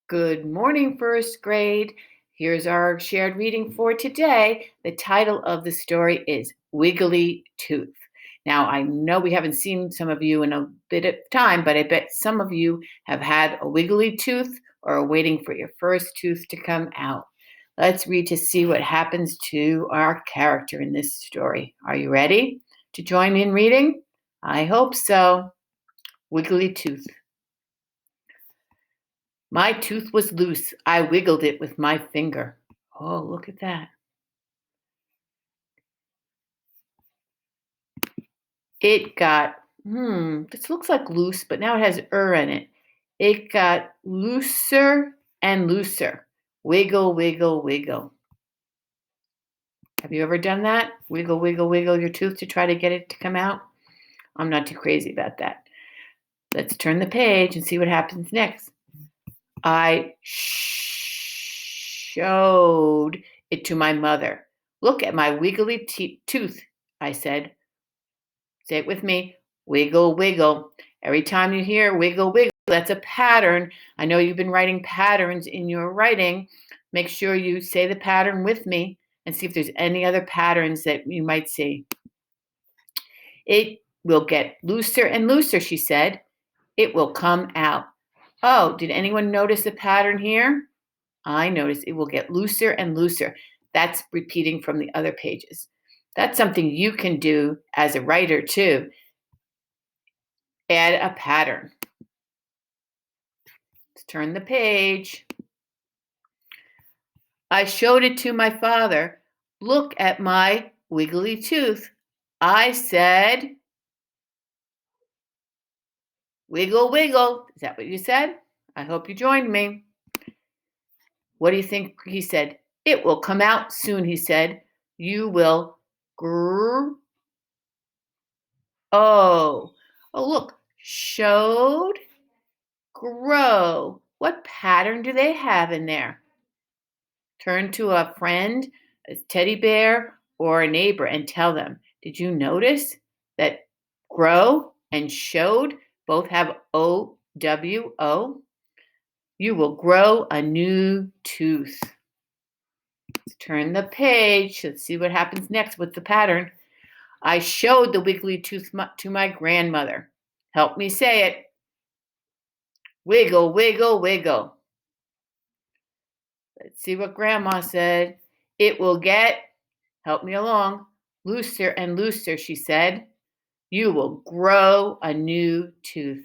Good morning, first grade. Here's our shared reading for today. The title of the story is Wiggly Tooth. Now, I know we haven't seen some of you in a bit of time, but I bet some of you have had a wiggly tooth or are waiting for your first tooth to come out. Let's read to see what happens to our character in this story. Are you ready to join me in reading? I hope so. Wiggly Tooth. My tooth was loose. I wiggled it with my finger. Oh, look at that. It got, this looks like loose, but now it has in it. It got looser and looser. Wiggle, wiggle, wiggle. Have you ever done that? Wiggle, wiggle, wiggle your tooth to try to get it to come out? I'm not too crazy about that. Let's turn the page and see what happens next. I showed it to my mother. Look at my wiggly tooth, I said. Say it with me. Wiggle, wiggle. Every time you hear wiggle, wiggle, that's a pattern. I know you've been writing patterns in your writing. Make sure you say the pattern with me and see if there's any other patterns that you might see. It will get looser and looser, she said. It will come out. Oh, did anyone notice the pattern here? I noticed it will get looser and looser. That's repeating from the other pages. That's something you can do as a writer too. Add a pattern. Let's turn the page. I showed it to my father. Look at my wiggly tooth. I said, wiggle, wiggle. Is that what you said? I hope you joined me. What do you think he said? It will come out soon, he said. You will grrr. Oh, look. Showed, grow. What pattern do they have in there? Turn to a friend, a teddy bear, or a neighbor and tell them, did you notice that grow and showed both have OWO? You will grow a new tooth. Let's turn the page. Let's see what happens next with the pattern. I showed the wiggly tooth to my grandmother. Help me say it. Wiggle, wiggle, wiggle. Let's see what Grandma said. It will get, help me along, looser and looser, she said. You will grow a new tooth.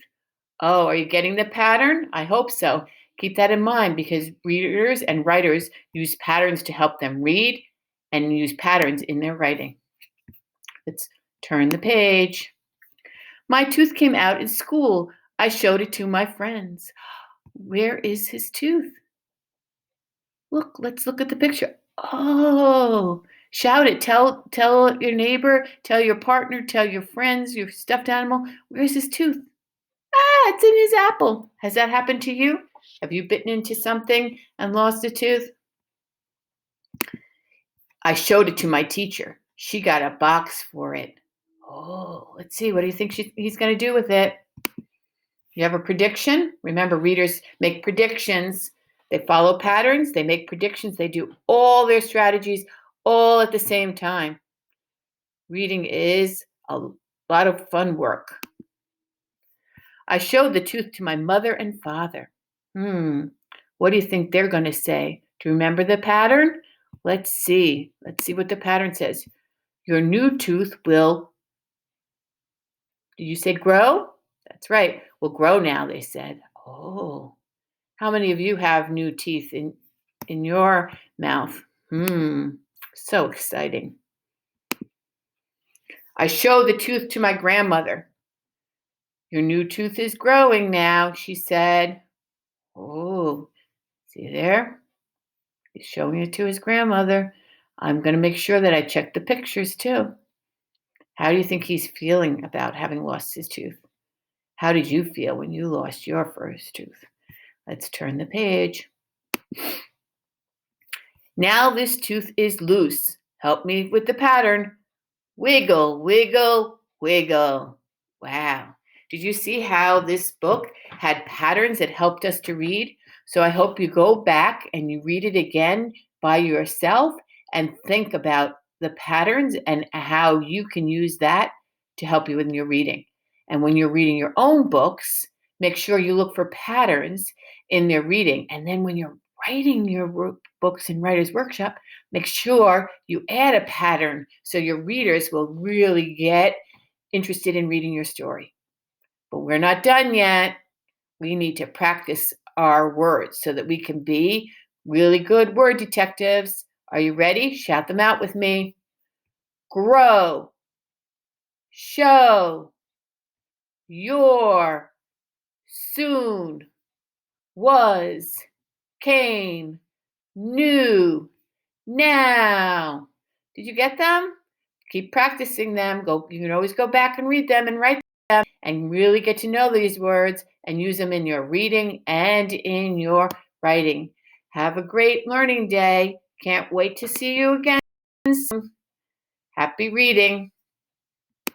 Oh, are you getting the pattern? I hope so. Keep that in mind because readers and writers use patterns to help them read and use patterns in their writing. Let's turn the page. My tooth came out in school. I showed it to my friends. Where is his tooth? Look, let's look at the picture. Oh, shout it. Tell your neighbor, tell your partner, tell your friends, your stuffed animal, where's his tooth? Ah, it's in his apple. Has that happened to you? Have you bitten into something and lost a tooth? I showed it to my teacher. She got a box for it. Oh, let's see. What do you think he's going to do with it? You have a prediction? Remember, readers make predictions. They follow patterns. They make predictions. They do all their strategies all at the same time. Reading is a lot of fun work. I showed the tooth to my mother and father. What do you think they're going to say? Do you remember the pattern? Let's see. Let's see what the pattern says. Your new tooth will, did you say grow? That's right. Will grow now, they said. Oh, how many of you have new teeth in your mouth? So exciting. I showed the tooth to my grandmother. Your new tooth is growing now, she said. Oh, see there? He's showing it to his grandmother. I'm going to make sure that I check the pictures too. How do you think he's feeling about having lost his tooth? How did you feel when you lost your first tooth? Let's turn the page. Now this tooth is loose. Help me with the pattern. Wiggle, wiggle, wiggle. Wow. Did you see how this book had patterns that helped us to read? So I hope you go back and you read it again by yourself and think about the patterns and how you can use that to help you in your reading. And when you're reading your own books, make sure you look for patterns in their reading. And then when you're writing your books in Writer's Workshop, make sure you add a pattern so your readers will really get interested in reading your story. But we're not done yet. We need to practice our words so that we can be really good word detectives. Are you ready? Shout them out with me. Grow, show, your, soon, was, came, new, now. Did you get them? Keep practicing them. You can always go back and read them and write them and really get to know these words and use them in your reading and in your writing. Have a great learning day. Can't wait to see you again soon. Happy reading.